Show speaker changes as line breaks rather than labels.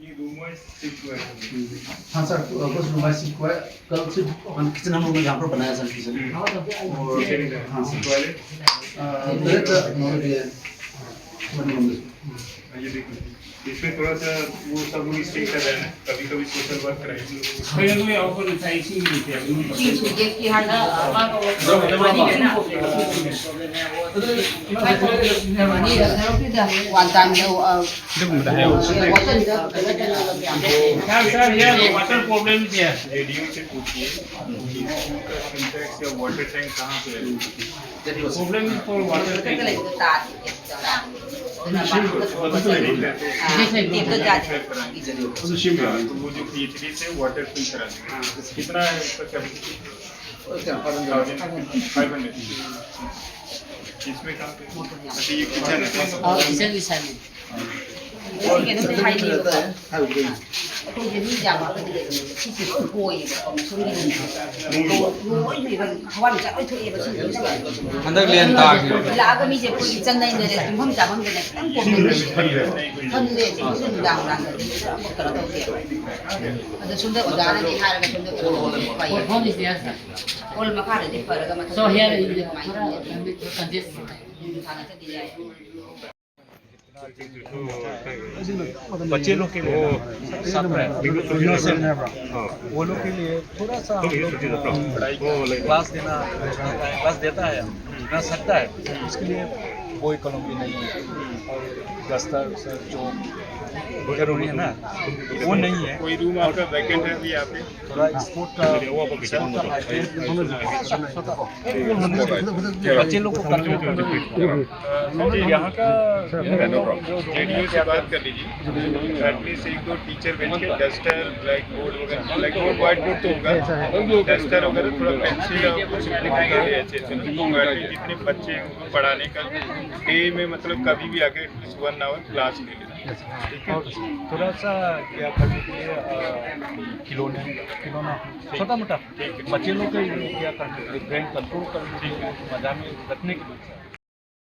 ये room wise shift हुआ है।
हाँ सर, बस रूम वाइज शिफ्ट हुआ है। कल सिर्फ किचन हम लोग ने यहाँ पर बनाया सर किचन। और हाँ सर,
टॉयलेट
टॉयलेट नॉर्मल है।
ये देखो, इसमें थोड़ा सा वो सब लोग स्टे कर रहे हैं, कभी कभी सोशल वर्क कराएंगे।
그래도 여기는 사이신이 있어요.
이게 하나 아마도 많이 완전
सर ये वाटर प्रॉब्लम क्या है?
रेडियो से पूछिए सिंटेक्स या वाटर टैंक कहाँ पे है।
Problem is for water tank.
तो वो जो पीएचडी से वाटर फिल करा देंगे। कितना है इसका कैपेसिटी? 500। इसमें कहाँ पे? अच्छा ये किचन है।
기생 의사님. 이게 너무 하이 거기 미자 막 그게 키스 보이고 소리는 이거 하와는 자 어떻게 해봐 진짜
अंदर लेन ताक
लाग 미제 보이 장난인데 좀 혼자 먹는 게 딱 보면 근데 무슨 당당 뭐 그런 거 없어요. 근데 순대 오다는 이 하루가 순대
What phone is there, sir?
얼마 가는데 벌어가 막
So here is the consist.
बच्चे लोग के लिए
वो लोग के लिए थोड़ा सा हम लोग क्लास देता है ना सकता है, उसके लिए कोई इकोनॉमी नहीं है। और दस्तर जो जरूरी है ना वो नहीं है।
कोई रूम आपका वैकेंट है अभी यहाँ पे?
थोड़ा स्पोर्ट का बच्चे लोग को
यहाँ का जेडीयू से बात कर लीजिए, एटलीस्ट एक दो टीचर भेज के डस्टर ब्लैक बोर्ड वगैरह, ब्लैक बोर्ड व्हाइट बोर्ड तो होगा, डस्टर वगैरह थोड़ा पेंसिल और कुछ लिखने के लिए अच्छे से जितने बच्चे हैं उनको पढ़ाने का डे में मतलब कभी भी आके एटलीस्ट 1 आवर क्लास ले लेना।
और थोड़ा सा क्या करने के लिए खिलौना छोटा मोटा बच्चे लोग के लिए क्या करने के लिए ब्रेन कंट्रोल करने के लिए मजा में रखने के लिए